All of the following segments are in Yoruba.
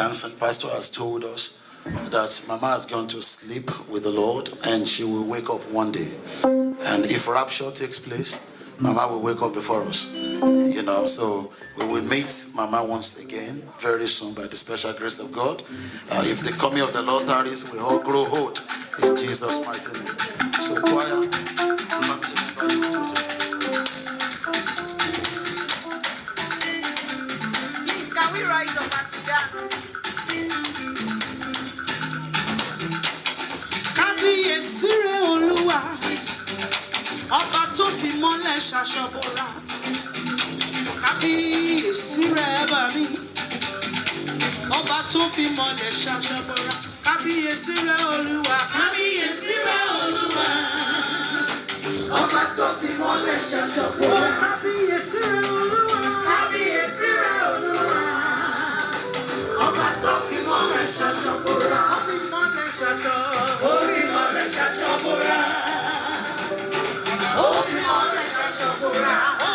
instance, and Pastor has told us that Mama has gone to sleep with the Lord and she will wake up one day. And if rapture takes place, Mama will wake up before us. So we will meet Mama once again very soon by the special grace of God. If the coming of the Lord tarries, we all grow old in Jesus' mighty name. So choir, please, can we rise up as we dance? Kábíyèsí rẹ̀ Olúwa, ọba tó fi mọ́lẹ̀ ṣaṣọ́bọra. Kábíyèsí rẹ̀ bá mi, ọba tó fi mọ́lẹ̀ ṣaṣọ́bọra. Kábíyèsí rẹ̀ Olúwa, kábíyèsí rẹ̀ Olúwa, ọba tó fi mọ́lẹ̀ ṣaṣọ́bọra. Kábíyèsí rẹ̀ Olúwa, kábíyèsí rẹ̀ Olúwa, ọba tó fi mọ́lẹ̀ ṣaṣọ́bọra. Ó fi mọ́lẹ̀ ṣaṣọ́bọra. Ó fi mọ́lẹ̀ ṣaṣọ́bọra. Ó fi mọ́lẹ̀ ṣaṣọ́bọra.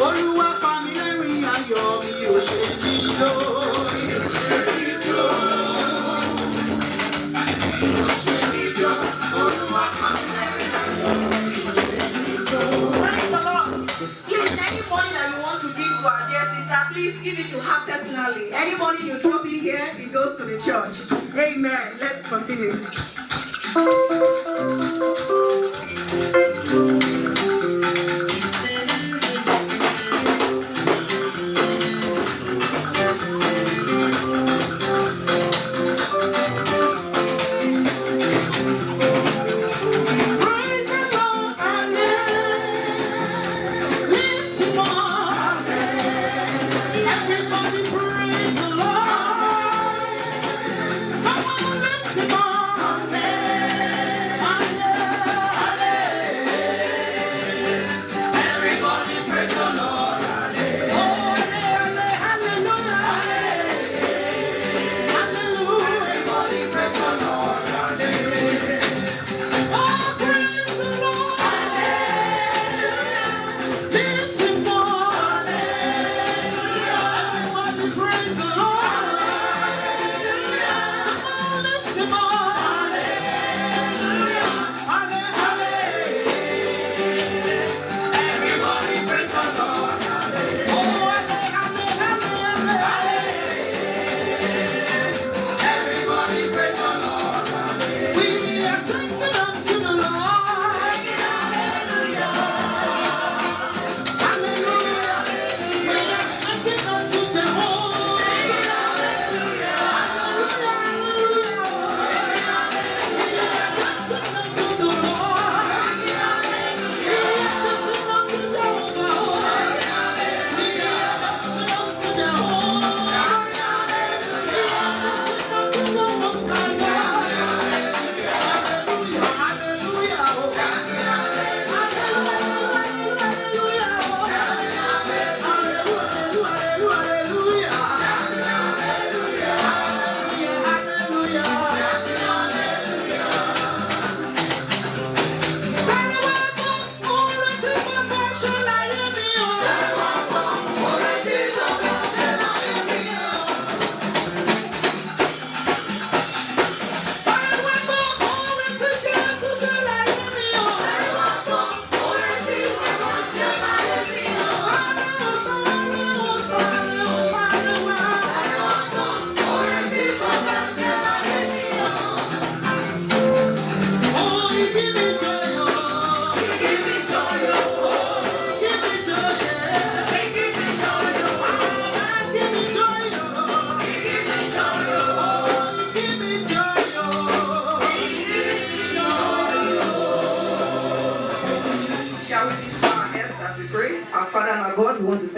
Olúwa pa mí lẹ́rìn ayọ̀ mi ò ṣe níjó. Please, any money that you want to give to our dear sister, please give it to her personally. Any money you drop in here, it goes to the church. Amen. Let's continue.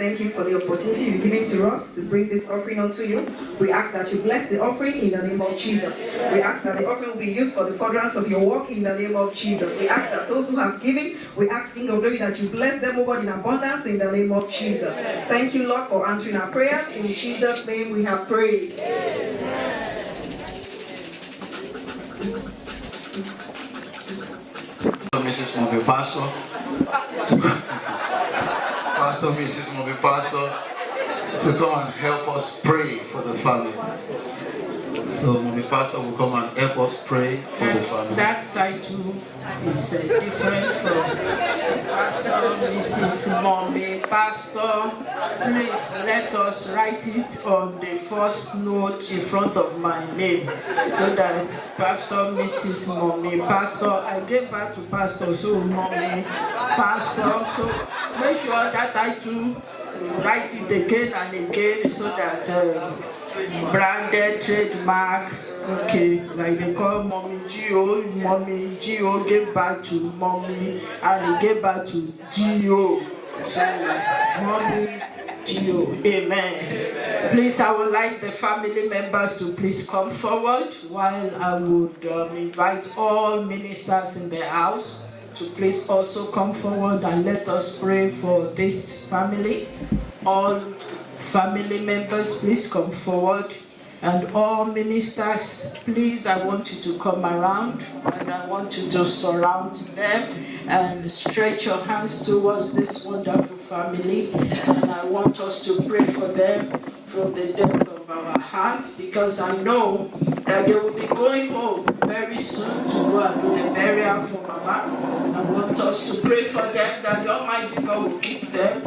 thank you for the opportunity you've given to us to bring this offering unto you. We ask that you bless the offering in the name of Jesus. We ask that the offering will be used for the furtherance of your work in the name of Jesus. We ask that those who have given, we ask, King of Glory, that you bless them, O God, in abundance in the name of Jesus. Thank you, Lord, for answering our prayers. In Jesus' name we have prayed. Mrs. Mobi Pastor, Pastor Mrs. Mobi Pastor, to come and help us pray for the family. So Mobi Pastor will come and help us pray for the family. That title is different from Pastor Mrs. Mommy Pastor. Please let us write it on the first note in front of my name so that Pastor Mrs. Mommy Pastor, I gave back to Pastor, so Mommy Pastor. So make sure that I too write it again and again so that branded trademark. Okay, like they call Mommy Gio gave back to Mommy and he gave back to Gio. So Mommy Gio, amen. Please, I would like the family members to please come forward while I would invite all ministers in the house to please also come forward and let us pray for this family. All family members, please come forward. And all ministers, please, I want you to come around and I want you to surround them and stretch your hands towards this wonderful family. And I want us to pray for them from the depth of our heart, because I know that they will be going home very soon to go and do the burial for Mama. I want us to pray for them that the Almighty God will keep them.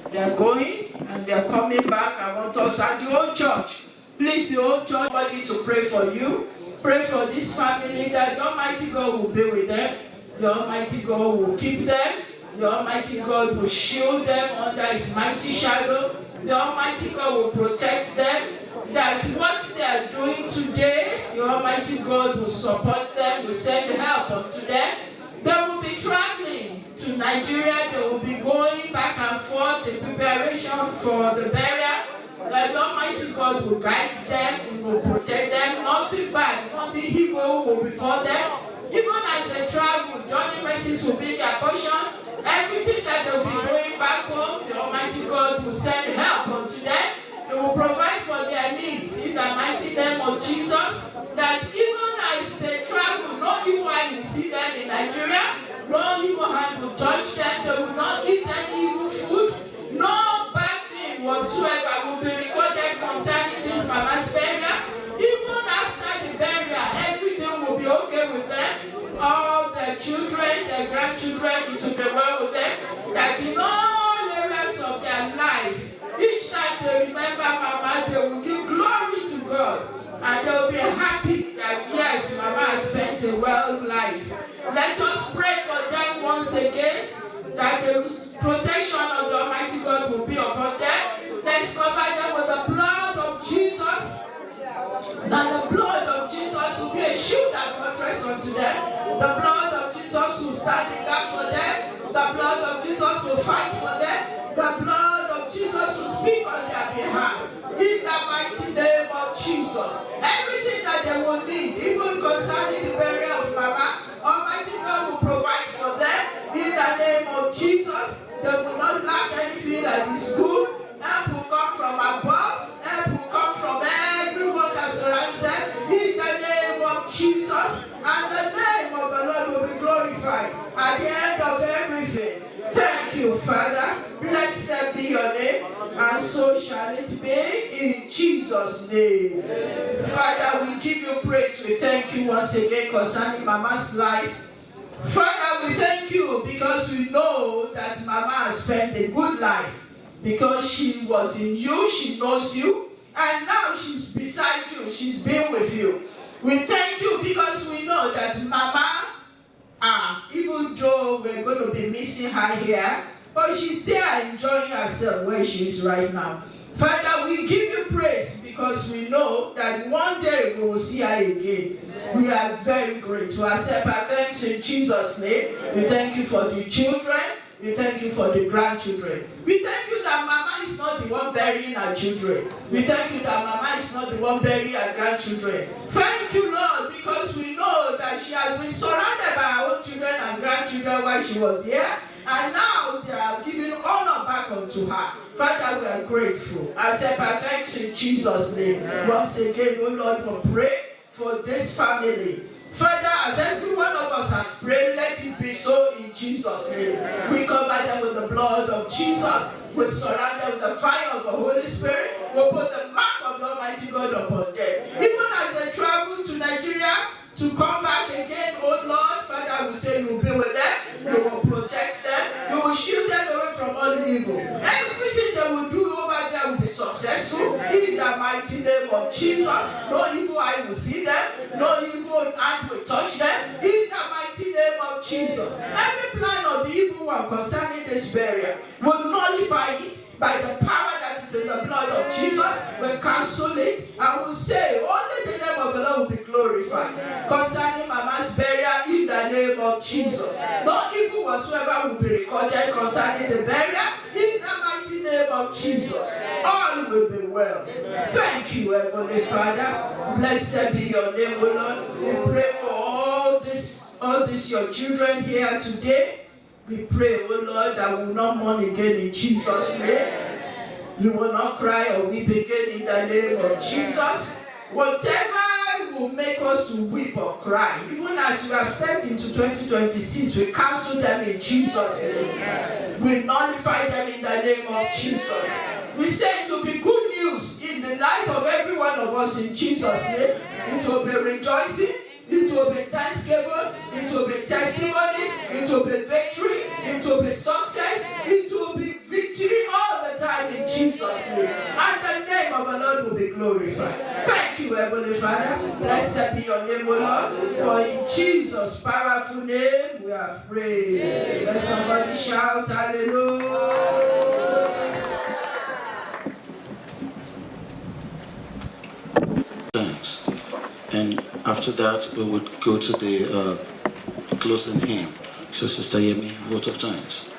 They are going and they are coming back. I want us and the whole church. Please, the whole church, I need to pray for you. Pray for this family that the Almighty God will be with them. The Almighty God will keep them. The Almighty God will shield them under His mighty shadow. The Almighty God will protect them. That what they are doing today, the Almighty God will support them, will send help unto them. They will be traveling to Nigeria. They will be going back and forth in preparation for the burial. That the Almighty God will guide them, will protect them. Nothing bad, nothing evil will befall them. Even as they travel, journey mercies will be their portion. Everything that they will be going back home, the Almighty God will send help unto them. He will provide for their needs in the mighty name of Jesus. That even as they travel, no evil hand will see them in Nigeria. No evil hand will touch them. They will not eat any evil food. No bad thing whatsoever will be recorded concerning this Mama's burial. Even after the burial, everything will be okay with them. All their children, their grandchildren, it will be well with them. That in all areas of their life, each time they remember Mama, they will give glory to God. And they will be happy that yes, Mama has spent a well life. Let us pray for them once again, that the protection of the Almighty God will be upon them. Let's cover them with the blood of Jesus. That the blood of Jesus will be a shield and fortress unto them. The blood of Jesus will stand in gap for them. The blood of Jesus will fight for them. The blood of Jesus will speak on their behalf. In the mighty name of Jesus. Everything that they will need, even concerning the burial of Mama, Almighty God will provide for them. In the name of Jesus. They will not lack anything that is good. Help will come from above. Help will come from everyone that surrounds them. In the name of Jesus. And the name of the Lord will be glorified at the end of everything. Thank you, Father. Blessed be your name. And so shall it be in Jesus' name. Father, we give you praise. We thank you once again concerning Mama's life. Father, we thank you because we know that Mama has spent a good life. Because she was in you, she knows you, and now she's beside you, she's been with you. We thank you because we know that Mama, even though we're going to be missing her here, but she's there enjoying herself where she is right now. Father, we give you praise because we know that one day we will see her again. We are very grateful. Accept our thanks in Jesus' name. We thank you for the children. We thank you for the grandchildren. We thank you that Mama is not the one burying her children. We thank you that Mama is not the one burying her grandchildren. Thank you, Lord, because we know that she has been surrounded by her own children and grandchildren while she was here. And now they are giving honor back unto her. Father, we are grateful. I say thanks in Jesus' name. Once again, oh Lord, we pray for this family. Father, as every one of us has prayed, let it be so in Jesus' name. We cover them with the blood of Jesus. We surround them with the fire of the Holy Spirit. We put the mark of the Almighty God upon them. Even as they travel to Nigeria to come back again, oh Lord, Father, we say you will be with them. You will protect them. You will shield them away from all evil. Everything they will do over there will be successful. In the mighty name of Jesus, no evil eye will see them. No evil hand will touch them. In the mighty name of Jesus, every plan of the evil one concerning this burial will nullify it by the power that is in the blood of Jesus. We cancel it and will say only the name of the Lord will be glorified concerning Mama's burial in the name of Jesus. No evil whatsoever will be recorded concerning the burial in the mighty name of Jesus. All will be well. Thank you, Heavenly Father. Blessed be your name, O Lord. We pray for all this your children here today. We pray, oh Lord, that we will not mourn again in Jesus' name. You will not cry or weep again in the name of Jesus. Whatever will make us to weep or cry, even as we have stepped into 2026, we cancel them in Jesus' name. We nullify them in the name of Jesus. We say it will be good news in the life of every one of us in Jesus' name. It will be rejoicing. It will be thanksgiving, it will be testimonies, it will be victory, it will be success, it will be victory all the time in Jesus' name. And the name of the Lord will be glorified. Thank you, Heavenly Father. Blessed be your name, O Lord. For in Jesus' powerful name we have prayed. Let somebody shout hallelujah. Thanks. And after that, we would go to the closing hymn. So, Sister Yemi, vote of thanks.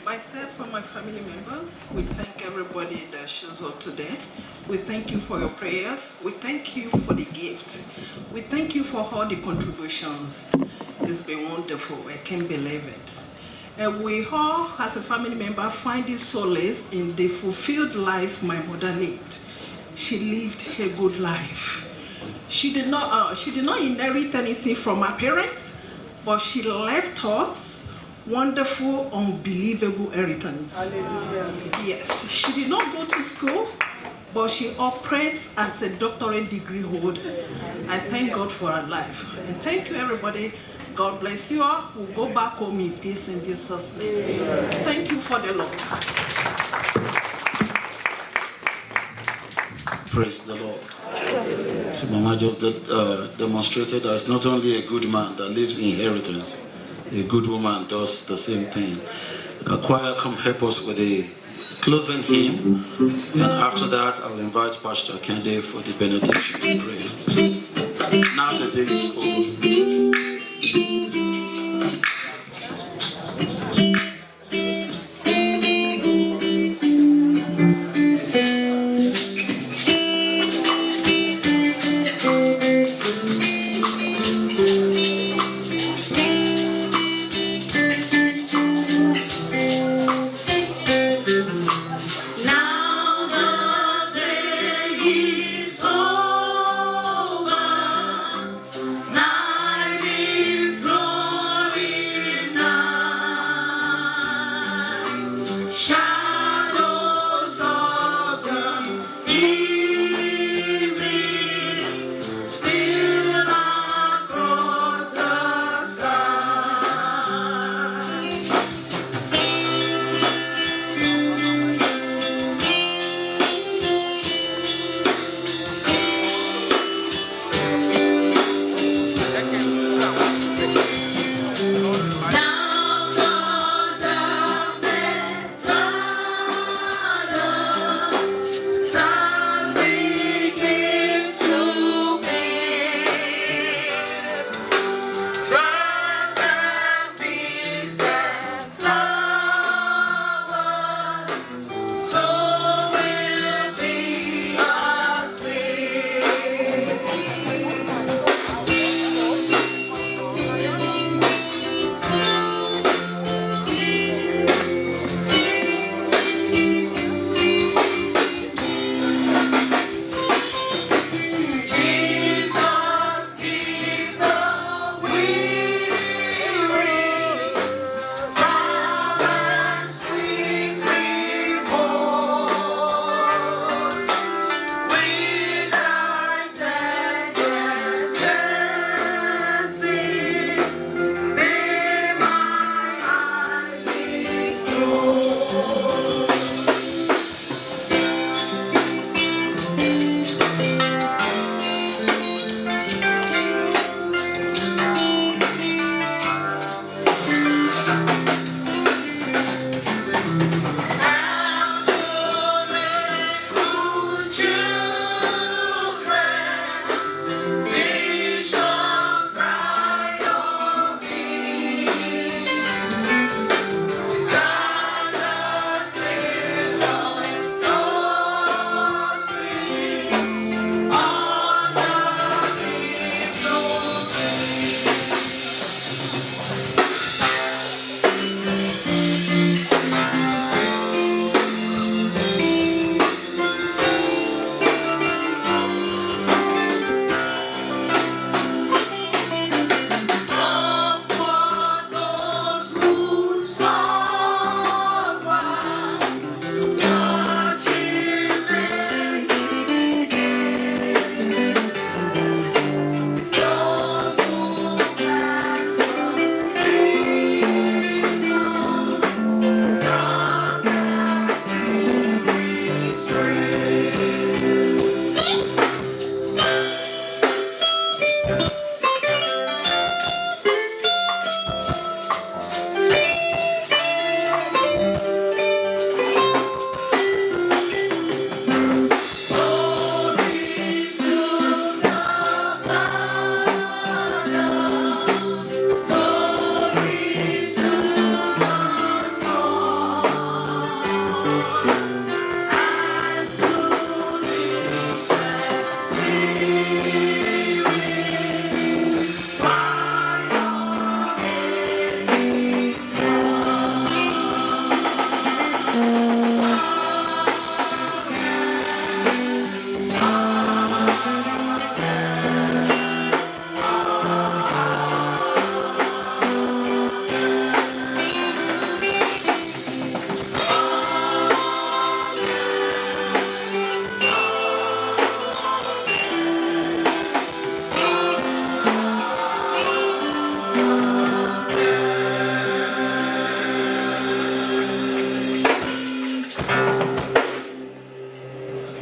Myself and my family members, we thank everybody that shows up today. We thank you for your prayers. We thank you for the gift. We thank you for all the contributions. It's been wonderful. I can't believe it. We all, as a family member, find solace in the fulfilled life my mother lived. She lived a good life. She did not inherit anything from her parents, but she left us wonderful, unbelievable inheritance. Hallelujah. Yes, she did not go to school, but she operates as a doctorate degree holder. I thank God for her life. And thank you, everybody. God bless you all. We'll go back home in peace in Jesus' name. Thank you for the Lord. Praise the Lord. So Mama just demonstrated that it's not only a good man that lives in inheritance, a good woman does the same thing. A choir come help us with a closing hymn, and after that I will invite Pastor Kende for the benediction and prayers. Now the day is over. Night is glowing now.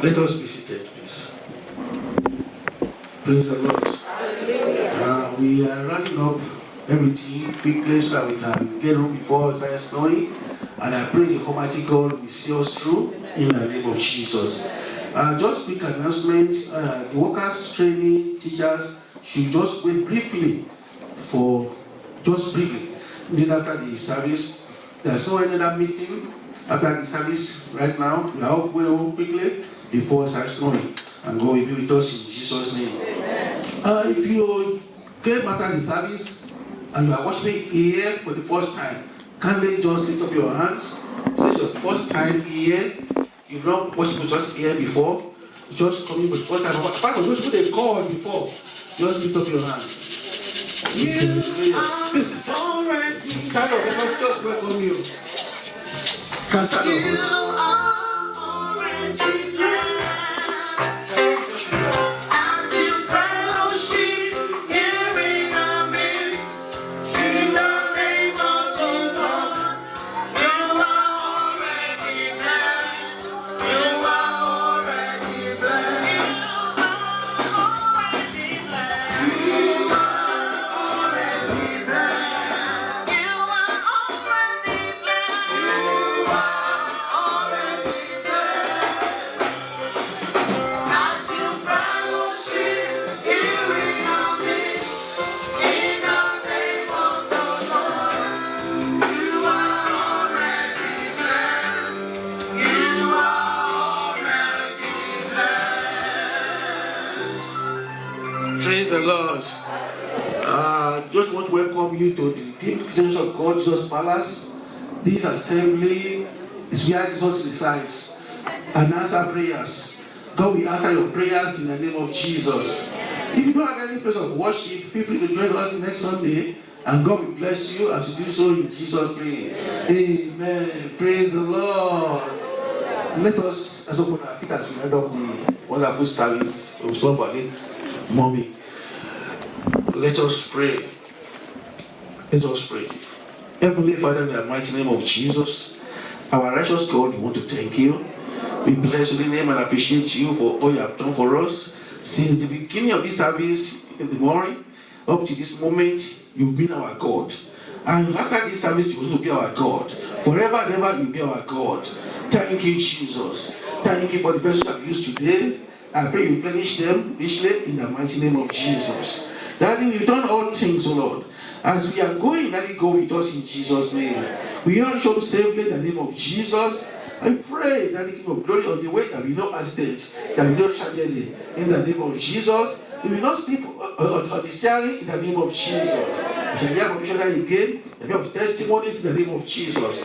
Let us be seated, please. Praise the Lord. We are running up everything quickly so that we can get room before science snowing. And I pray the Almighty God will see us through in the name of Jesus. Just quick announcement, the workers, training, teachers should just wait briefly Then after the service. There's no other meeting after the service right now. We are all going home quickly before science snowing. And God will be with us in Jesus' name. If you came after the service and you are watching here for the first time, kindly just lift up your hands. So it's your first time here. You've not watched just here before. Just coming for the first time. Apart from those people they called before, just lift up your hands. You are already. Stand up, let us just welcome you. Can stand up. You are already blessed. As you fellowship here in our midst, in the name of Jesus, you are already blessed. You are already blessed. You are already blessed. You are already blessed. You are already blessed. You are already blessed. As you fellowship here in our midst, in the name of the Lord, you are already blessed. You are already blessed. Praise the Lord. Just want to welcome you to the deep presence of God, Jesus Palace. This assembly is where Jesus resides and answer prayers. God will answer your prayers in the name of Jesus. If you don't have any place of worship, feel free to join us next Sunday, and God will bless you as you do so in Jesus' name. Amen. Praise the Lord. Let us open our feet as we end up the wonderful service of some for late mommy. Let us pray. Let us pray. Heavenly Father, in the mighty name of Jesus, our righteous God, we want to thank you. We bless your name and appreciate you for all you have done for us. Since the beginning of this service in the morning, up to this moment, you've been our God. And after this service, you're going to be our God. Forever and ever, you'll be our God. Thank you, Jesus. Thank you for the vessels you have used today. I pray you replenish them richly in the mighty name of Jesus. Daddy, we've done all things, O Lord. As we are going, Daddy, go with us in Jesus' name. We all show safely in the name of Jesus. I pray that the King of Glory on the way, there will be no accident, there will be no tragedy. In the name of Jesus, we will not speak on the steering in the name of Jesus. We shall hear from each other again, the name of testimonies in the name of Jesus.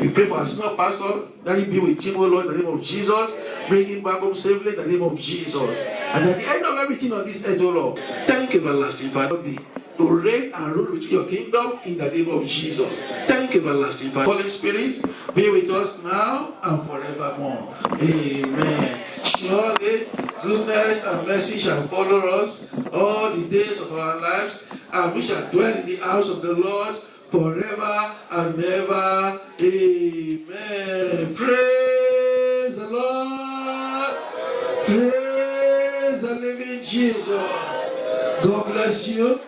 We pray for our senior pastor, that he be with him, O Lord, in the name of Jesus. Bring him back home safely in the name of Jesus. And at the end of everything on this earth, O Lord, thank you, everlasting Father, to reign and rule with your kingdom in the name of Jesus. Thank you, everlasting Father. Holy Spirit, be with us now and forevermore. Amen. Surely, goodness and mercy shall follow us all the days of our lives, and we shall dwell in the house of the Lord forever and ever. Amen. Praise the Lord. Praise the living Jesus. God bless you.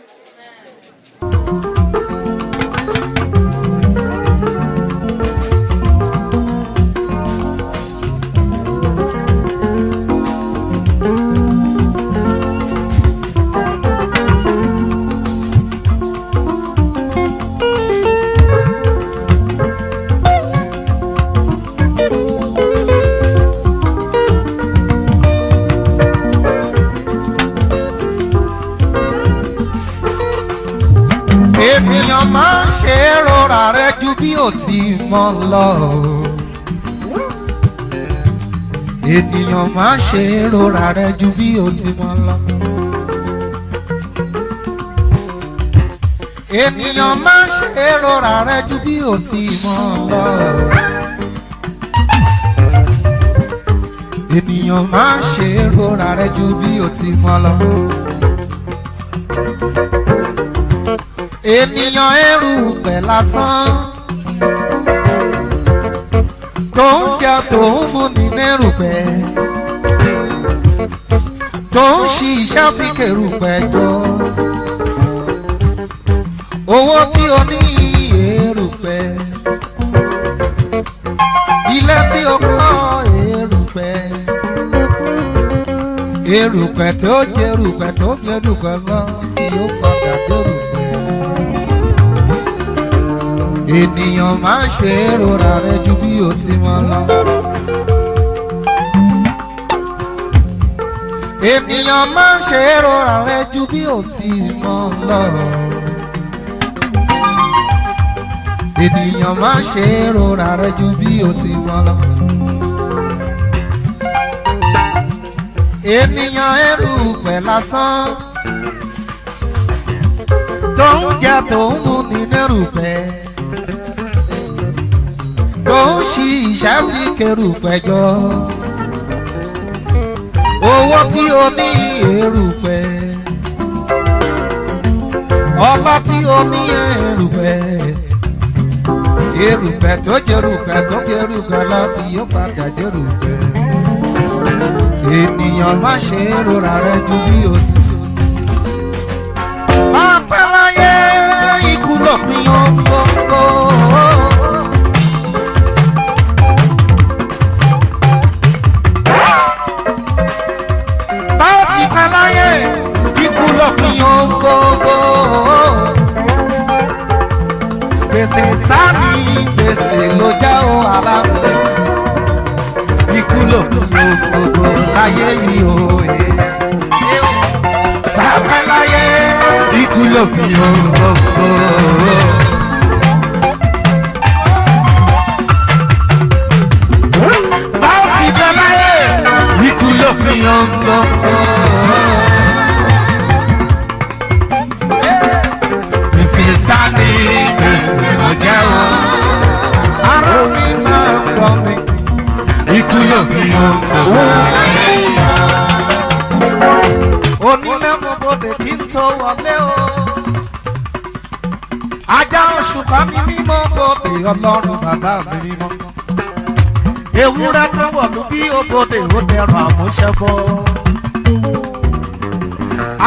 Ènìyàn máa ń ṣe é rọra rẹ ju bí ó ti mọ lọ. Ènìyàn máa ń ṣe é rọra rẹ ju bí ó ti mọ lọ. Ènìyàn máa ń ṣe é rọra rẹ ju bí ó ti mọ lọ. Ènìyàn máa ń ṣe é rọra rẹ ju bí ó ti mọ lọ. Ènìyàn erùpẹ̀ lásán tó ń jẹ tó ń mú ní erùpẹ̀ tó ń ṣiṣẹ́ fi kèrùpẹ̀ jọ. Owó tí o ní erùpẹ̀, ilé tí o kọ́ erùpẹ̀, erùpẹ̀ tó jẹ́ erùpẹ̀ tó jẹ́ erùpẹ̀ lọ tí ó padà dérùpẹ̀. Ènìyàn máa ń ṣe èrora rẹ ju bí o ti mọ̀ lọ. Ènìyàn máa ń ṣe èrora rẹ ju bí o ti mọ̀ lọ. Ènìyàn máa ń ṣe èrora rẹ ju bí o ti mọ̀ lọ. Ènìyàn erùpẹ̀ lásán tó ń jẹ tó ń mú ní nírùpẹ̀, tó ń ṣiṣẹ́ fi kérùpẹ̀ jọ. Owó tí o ní erùpẹ̀, ọlá tí o ní erùpẹ̀, erùpẹ̀ tó jẹ́rùpẹ̀ tó jẹ́rùpẹ̀ láti yóò padà jẹ́rùpẹ̀. Ènìyàn má ṣe rora rẹ ju bí o ti. Pápẹ́ láyé ikú lópin ohun gbogbo. Báwo ti pẹ́ láyé ikú lópin ohun gbogbo. Gbèsè sáàni gbèsè ló já o ara mi. Ikú lópin ohun gbogbo láyé yìí o. Pápẹ́ láyé ikú lópin ohun gbogbo. Báwo ti pẹ́ láyé ikú lópin ohun gbogbo. Gbèsè sáàni gbèsè ló já o. Ara mi máa ń gbọ́ mi. Ikú lópin ohun gbogbo. Onílé mo bòde kí n tó wọlé o. Ajá oṣù kan ní mímọ́ bòde Ọlọ́run bàbá mi mímọ́. Ewúrẹ́ tó wọ̀lú bí ó bòde ó dẹrùn àmúṣẹ́bọ́.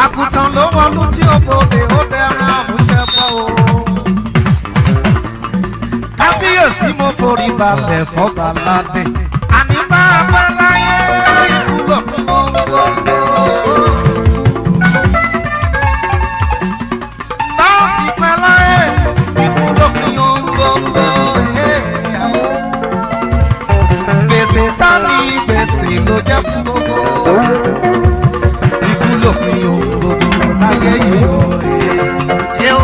Àgùntàn ló wọ̀lú tí ó bòde ó dẹrùn àmúṣẹ́bọ́ o. Kábíyèsí mo forí balẹ̀ fọ́ba ládé. Àní máa pẹ́ láyé ikú lópin ohun gbogbo. Báàsì pẹ́ láyé ikú lópin ohun gbogbo. Gbèsè sáni gbèsè ló jẹ́ fún gbogbo. Ikú lópin ohun gbogbo láyé yìí o.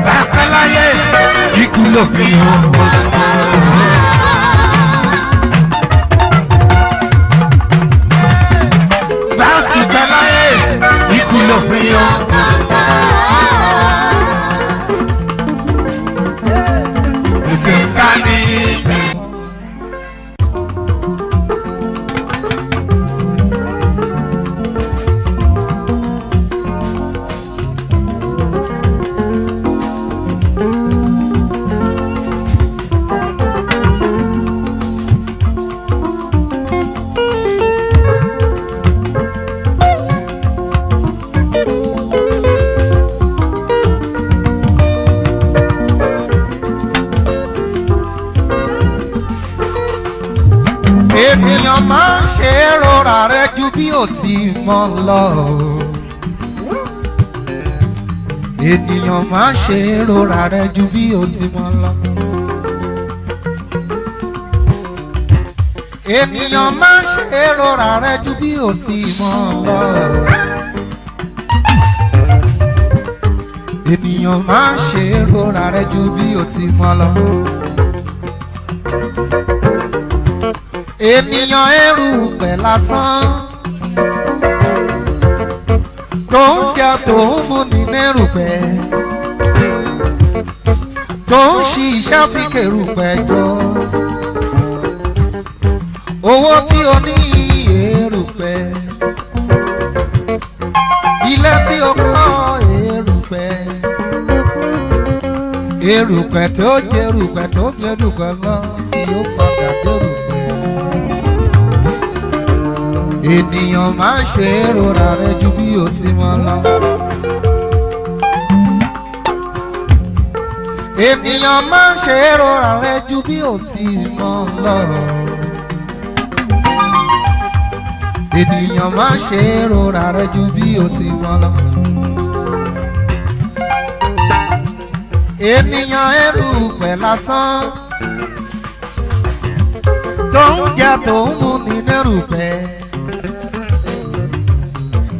Báàpẹ́ láyé ikú lópin ohun gbogbo. Báàsì pẹ́ láyé ikú lópin ohun gbogbo. Ènìyàn máa ń ṣe rora rẹ ju bí o ti mọ̀ lọ. Ènìyàn máa ń ṣe rora rẹ ju bí o ti mọ̀ lọ. Ènìyàn máa ń ṣe rora rẹ ju bí o ti mọ̀ lọ. Ènìyàn máa ń ṣe rora rẹ ju bí o ti mọ̀ lọ. Ènìyàn erùpẹ̀ lásán tó ń jẹ tó ń mú ní nírùpẹ̀, tó ń ṣiṣẹ́ fi kérùpẹ̀ jọ. Owó tí o ní erùpẹ̀, ilé tí o kọ́ erùpẹ̀, erùpẹ̀ tó jẹ erùpẹ̀ tó jẹ erùpẹ̀ lọ tí ó padà dérùpẹ̀. ènìyàn máa ń ṣe èrora rẹ ju bí o ti mọ̀ lọ. ènìyàn máa ń ṣe èrora rẹ ju bí o ti mọ̀ lọ. ènìyàn máa ń ṣe èrora rẹ ju bí o ti mọ̀ lọ. ènìyàn erùpẹ̀ lásán tó ń jẹ tó ń mu ní nírùpẹ̀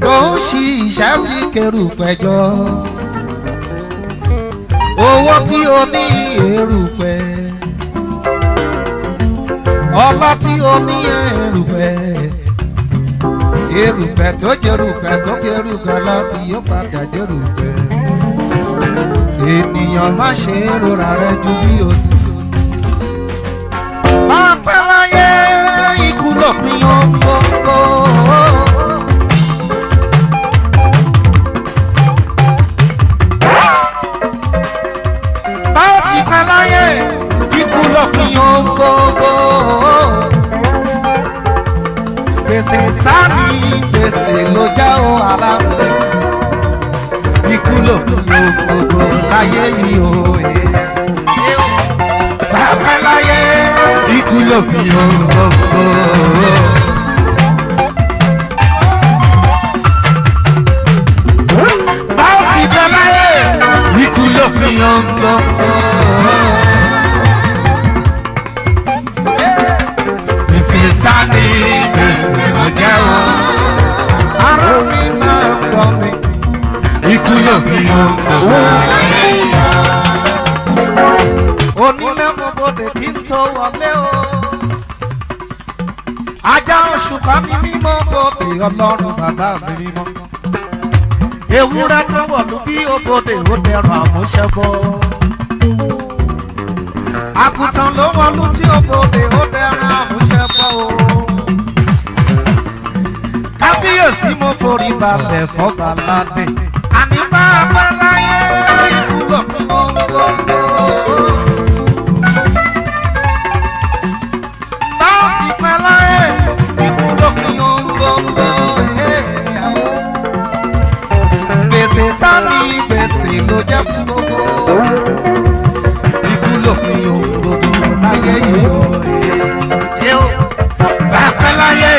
tó ń ṣi iṣẹ́ fi kérùpẹ̀ jọ owó tí o ní erùpẹ̀ ọlá tí o ní erùpẹ̀ erùpẹ̀ tó jẹrùpẹ̀ tó kérùpẹ̀ láti yóò padà jẹrùpẹ̀. ènìyàn má ṣe rora rẹ ju bí o ti. máa pẹ́ láyé ikú lópin ohun gbogbo. bá a ti pẹ́ láyé ikú lópin ohun gbogbo. gbèsè sáàni gbèsè ló já o ara rẹ̀. ikú lópin ohun gbogbo láyé yìí o. bàbá láyé ikú lópin ohun gbogbo. báwo ti bẹ láyé ikú lópin ohun gbogbo. gbèsè sáni gbèsè ló jẹ́ o. ara mi máa ń gbọ́ mi. ikú lópin ohun gbogbo. onílé mọ́bòdè kí n tó wọlé o. ajá oṣù kan ní mímọ́ bòdè ọlọ́run bàbá mi mímọ́. ewúrẹ́ tó wọ̀lú bí òbòdè ó dẹrùn àmúṣẹ́bọ́. àgùntàn ló wọ̀lú tí òbòdè ó dẹrùn àmúṣẹ́bọ́ o. kábíyèsí mo forí balẹ̀ fọ́ba ládé. àní bá a bá láyé ikú lópin ohun gbogbo. gbèsè sáni gbèsè ló jẹ́ fún gbogbo. ikú lópin ohun gbogbo láyé yìí o. bàbá láyé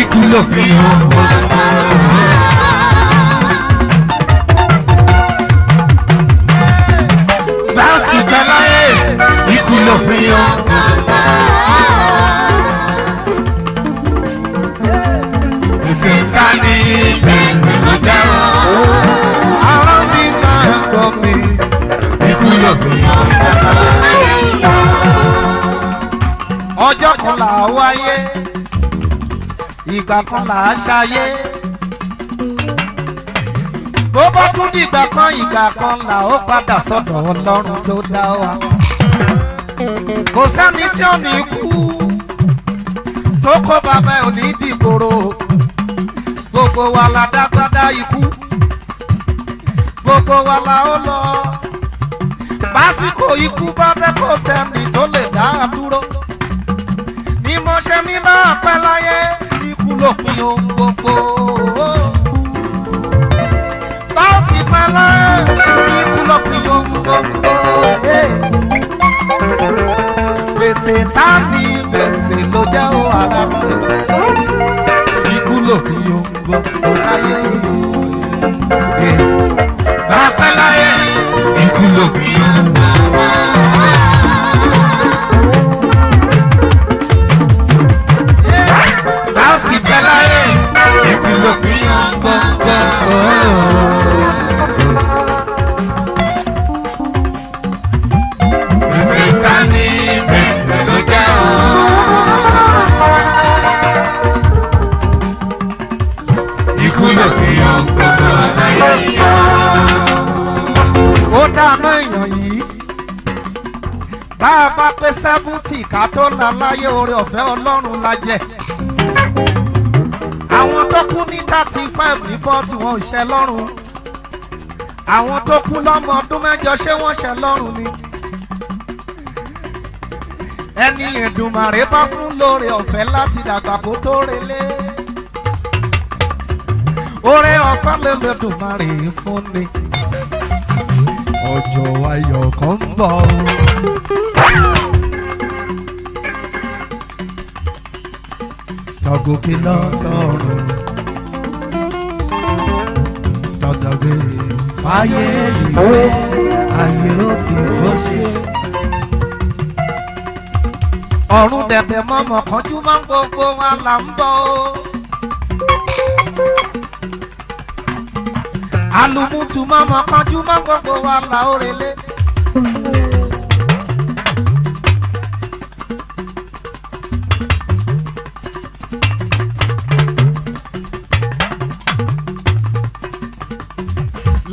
ikú lópin ohun gbogbo. bàbá láyé ikú lópin ohun gbogbo. gbèsè sáni gbèsè ló jẹ́ o. ọjọ́ kan là á wáyé ìgbà kan là á ṣayé bó bá tún dìgbà kan ìgbà kan là ó padà sọ́dọ̀ ọlọ́run tó dá wa. kò sẹ́ni tí ò ní kú tó kó bàbá ẹ̀ ò ní dìgbòrò. gbogbo wa la dágbádá ikú gbogbo wa la ó lọ. básìkò ikú bá fẹ́ kó sẹ́ni tó lè dá a dúró. ni mo ṣe ní máa pẹ́ láyé ikú lópin ohun gbogbo. bá a sì pẹ́ láyé ikú lópin ohun gbogbo. gbèsè sáni gbèsè ló jẹ́ ó ara mi. ikú lópin ohun gbogbo láyé yìí. bá a pẹ́ láyé ikú lópin ohun gbogbo. ó dáná èèyàn yìí bá a bá pé 70 ká tó la láyé oore ọ̀fẹ́ ọlọ́run la jẹ. àwọn tó kú ní 35 ní 40 wọn ò ṣẹ lọ́run. àwọn tó kú lọ́mọ ọdún mẹ́jọ ṣé wọ́n ṣẹ lọ́run ni. ẹni Èdùmàrè bá fún lóore ọ̀fẹ́ láti dàgbà kó tó relé Oore ọ̀fẹ́ l'Ẹlẹ́dùmarè fún mi. Ọjọ́ ayọ̀ kan ń bọ̀. Tọ́gòkè lọ sọ̀rọ̀. Tọ́gòkè fáyé ìwé ayé òkè ó ṣe. Ọ̀run dẹ̀dẹ̀ mọ́mọ́ kanjú máa ń gbogbo wa là ń bọ̀ o. Alùmùtù mọ́mọ́ kanjú máa ń gbogbo wa là ó relé.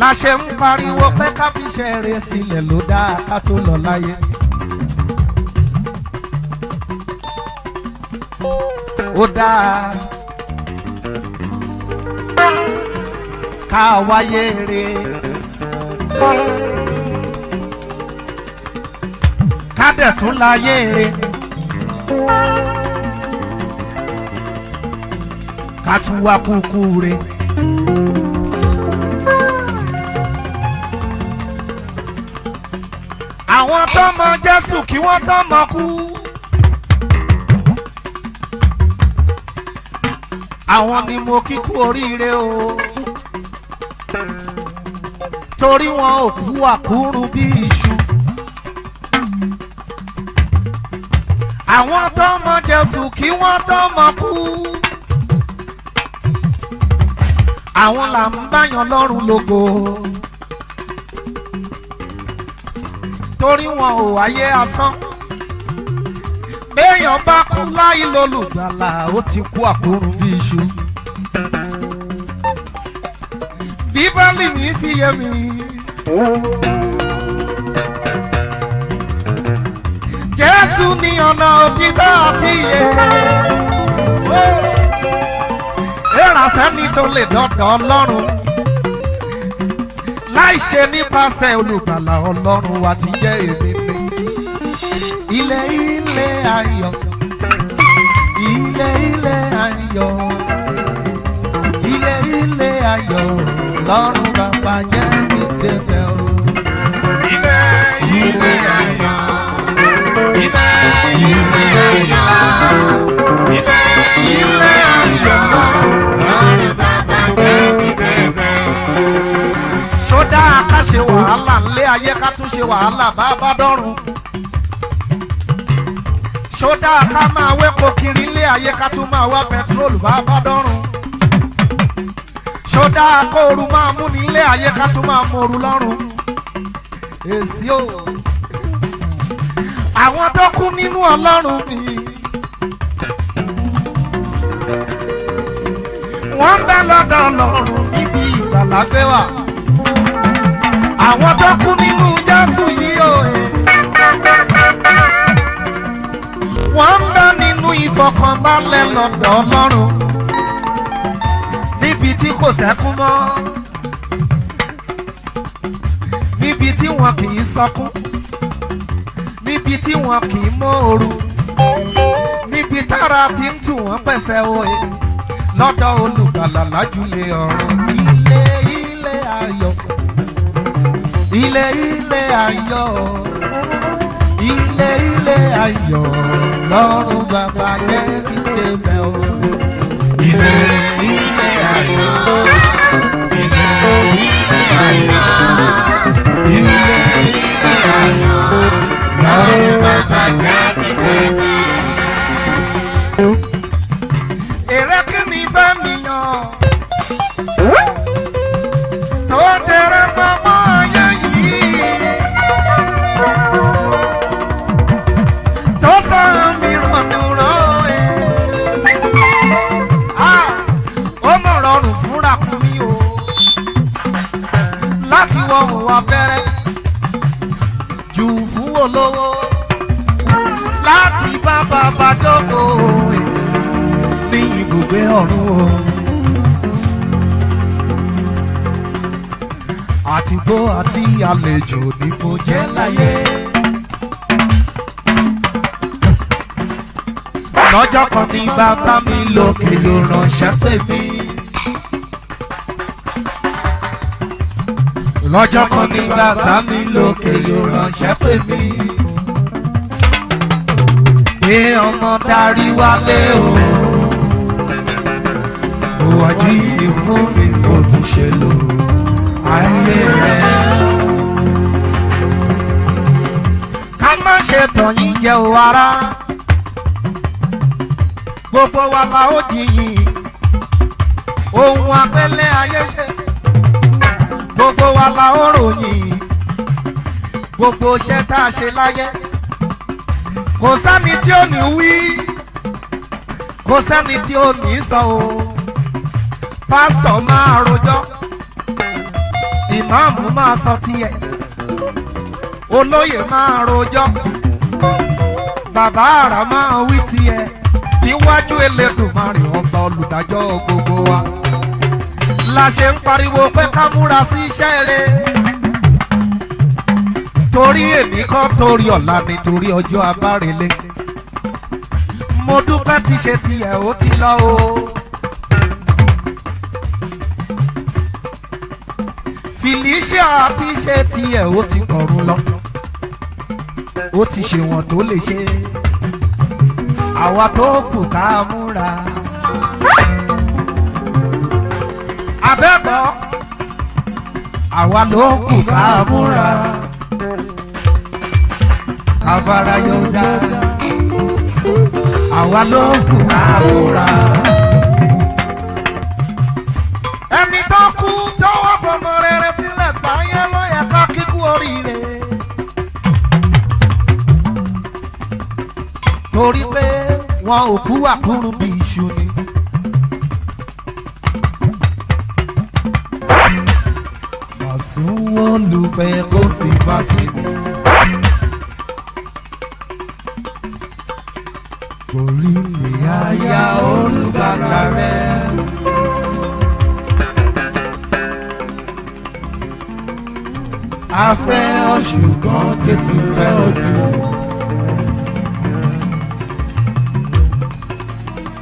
La ṣe ń pariwo pé ká fi ṣe eré sílẹ̀ ló dáa ká tó lọ láyé. Ó dáa ká wáyé eré ká dẹ̀ tún láyé eré ká tún wá kúkú re. Àwọn tó mọ Jésù kí wọ́n tó mọ kú. Àwọn ni mo kíkú oríire o. Torí wọn ò kú àkúrú bí iṣu. Àwọn tó mọ Jésù kí wọ́n tó mọ kú. Àwọn là ń báyàn lọ́rùn lógo. Torí wọn ò wáyé asán. Béèyàn bá kú láì lólùgbàlà ó ti kú àkúrú bí iṣu. Bíbélì mi fi yé mi. Jésù ni ọ̀nà òtítọ́ àti ìyè. Ìránṣẹ́ni tó lè dọ́dọ̀ Ọlọ́run. Láì ṣe nípasẹ̀ olùgbàlà Ọlọ́run wa ti jẹ́ èmi ni. Ilé ilé ayọ̀. Ilé ilé ayọ̀. Ilé ilé ayọ̀. Lọ́run bàbá jẹ́ mi débẹ̀ o. Ilé ilé ayọ̀. Ilé ilé ayọ̀. Ilé ilé ayọ̀. Lọ́run bàbá jẹ́ mi débẹ̀ o. Sódà ká ṣe wàhálà ńlé ayé ká tún ṣe wàhálà bá bá dọ́run. Sódà ká máa wépo kiri ńlé ayé ká tún máa wá pẹtrólù bá bá dọ́run. Sódà kóoru máa mú ní ilé ayé ká tún máa móoru lọ́rùn. Èsì o. Àwọn tó kú nínú Ọlọ́run ni. Wọ́n bẹ lọ́dọ̀ Ọlọ́run níbi ìgbàlà gbé wà. Àwọn tó kú nínú Jésù yìí o. Wọ́n ń bẹ nínú ìfọ̀kànbalẹ̀ lọ́dọ̀ Ọlọ́run. Níbi tí kò sẹ́kún mọ́. Níbi tí wọn kì í sọkún. Níbi tí wọn kì í mọ́ ooru. Níbi tára ti ń tù wọ́n pẹ̀sẹ̀ òye. Lọ́dọ̀ olùgbàlà lájúlé ọ̀run. Ilé ilé ayọ̀. Ilé ilé ayọ̀. Ilé ilé ayọ̀. Lọ́run bàbá jẹ́ mi débẹ̀ o. Ilé ilé ayọ̀. Ilé ilé ayọ̀. Ilé ilé ayọ̀. Lọ́run bàbá jẹ́ mi débẹ̀. Èrè kí ni bá mi yàn? Tó tẹ̀rẹ̀ gbọ́mọ ayé yìí. Tó bá mi rọ̀dùrọ̀ ẹ̀. Ó mọ̀ rọrùn fúnra fún mi o. Láti wọ òun abẹ́rẹ́. Jù fún olówó. Láti bá bàbá jókòó ẹ̀. Ní ibùgbé ọ̀run o. Àtìgbó àti àlejò ni mo jẹ́ láyé. Lọ́jọ́ kan ní bàbá mi lókè ló ránṣẹ́ pè mí. lọ́jọ́ kan ní bàbá mi lókè yóò ránṣẹ́ pè mí pé ọmọ darí wálé o òwò jíì fún mi kò tún ṣe lò ayé rẹ̀. ká má ṣe tàn yín jẹ o ara gbogbo wa la ó jiyìn ohun abẹ́lé ayé ṣe gbogbo wa la ó ròyìn gbogbo iṣẹ́ tá a ṣe láyé kò sẹ́ni tí ó ní wí kò sẹ́ni tí ó ní sọ o pásítọ̀ máa rojọ́ ìmáàmù máa sọ tiẹ̀ olóyè máa rojọ́ bàbá àrà máa wí tiẹ̀ níwájú Elédùmarè ọba olùdájọ́ gbogbo wa la ṣe ń pariwo pé ká múra sí iṣẹ́ rẹ̀ torí èmi kọ́ torí ọ̀la nítorí ọjọ́ abárelé mo dúpẹ́ tí ṣe tiẹ̀ ó ti lọ o. Felicia ti ṣe tiẹ̀ ó ti kọ̀run lọ ó ti ṣe wọ̀n tó lè ṣe àwa tó kù ká múra. Abẹ́bọ̀ àwa ló kù ká múra abara yóò dá àwa ló kù ká múra. Ẹni tó kú jọ̀wọ́ fọmọ rere sílẹ̀ sáyé ló yẹ ká kíkú oríire. Torí pé wọn ò kú àkúrú bí iṣu ni. Màsùn olùfẹ́ kó sì bá sí i. Orí ìyáyá olùgbàlà rẹ̀. A fẹ́ ọ ṣùgbọ́n Jésù fẹ́ ọ jù.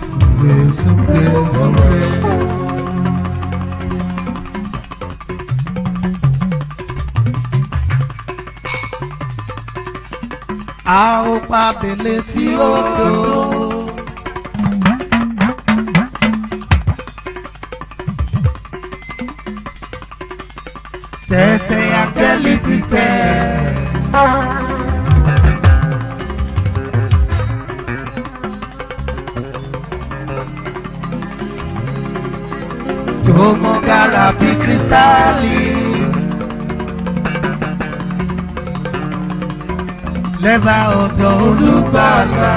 Súnlé súnlé súnlé. A ó pàdé létí odò. Tẹ̀sẹ̀ àgẹ́lì ti tẹ̀. Jọmọ gara bí kírísítálì. Lẹ́bàá ọ̀dọ̀ olùgbàlà.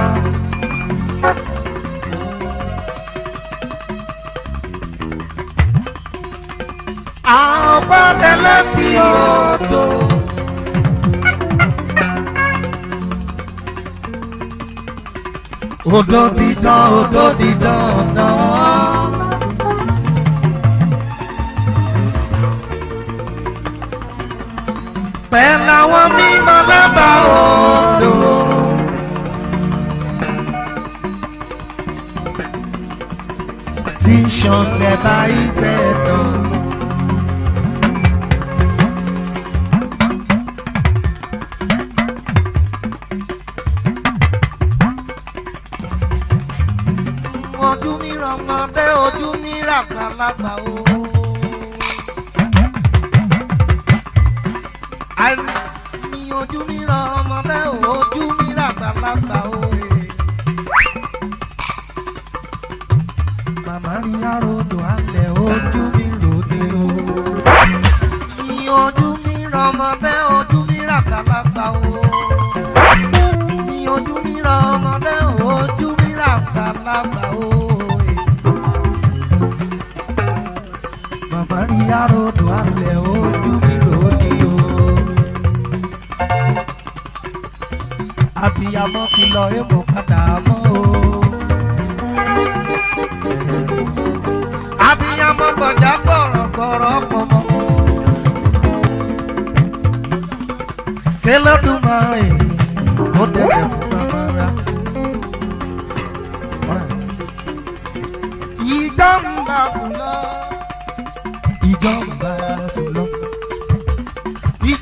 Àwọn pàdé létí odò. Odò dídán náà. Pẹ̀lú àwọn mímọ́ lẹ́bàá odò. Tí ń ṣàn lẹ́bàá ìtẹ̀dọ̀. Ojú mi ràn ọmọdé, ojú mi rà àgbàlagbà o. Àìní ojú mi ràn ọmọdé, ojú mi rà àgbàlagbà o. Màmá rí àròdò alẹ̀, ojú mi lòdì o. Ní ojú mi ràn ọmọdé, ojú mi rà àgbàlagbà o. Ní ojú mi ràn ọmọdé, ojú mi rà àgbàlagbà o. Màmá rí àròdò alẹ̀, ojú mi lòdì o. Abiyamọ ti lọ èèmọ̀ padà mọ́ o. Abiyamọ gbọ̀jà gbọ̀rọ̀gbọ̀rọ̀ pọ̀mọ́. K'Ẹlẹ́dùmarè ó dẹ̀dẹ̀ fún bàbá rà. Ìjọba sùn lọ. Ìjọba sùn lọ.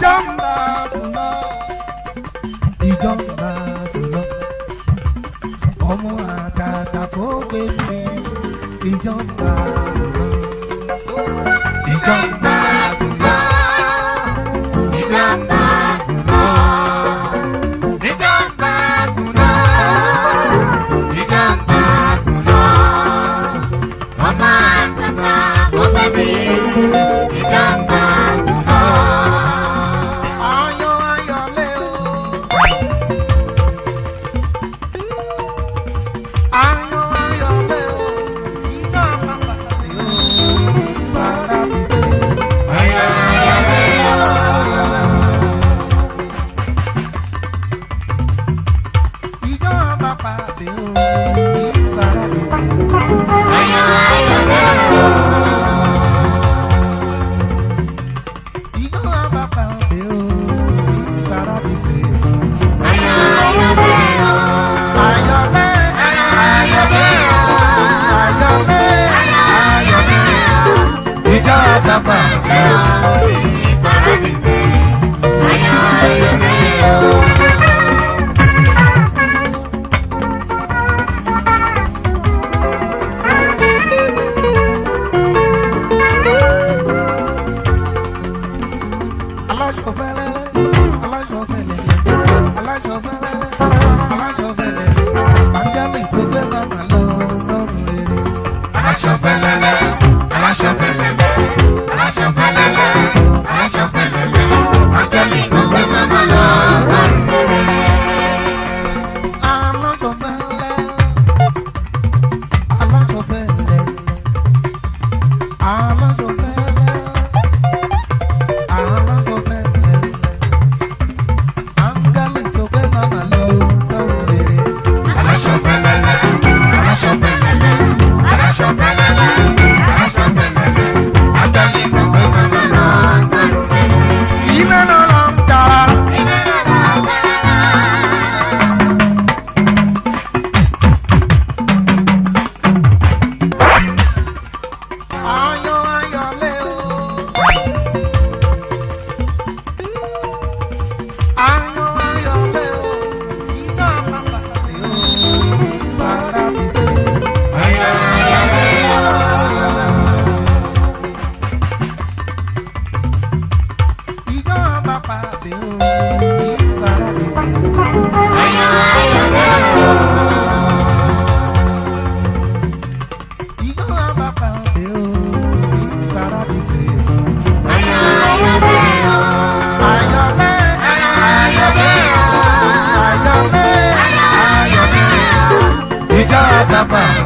ìjọba sùnà ìjọba sùnà ọmọ àtàtà kò gbé mi ìjọba sùnà ìjọba sùnà ìjọba sùnà ìjọba sùnà ìjọba sùnà ọmọ àtàtà kò gbé mi ìjọba. Baba.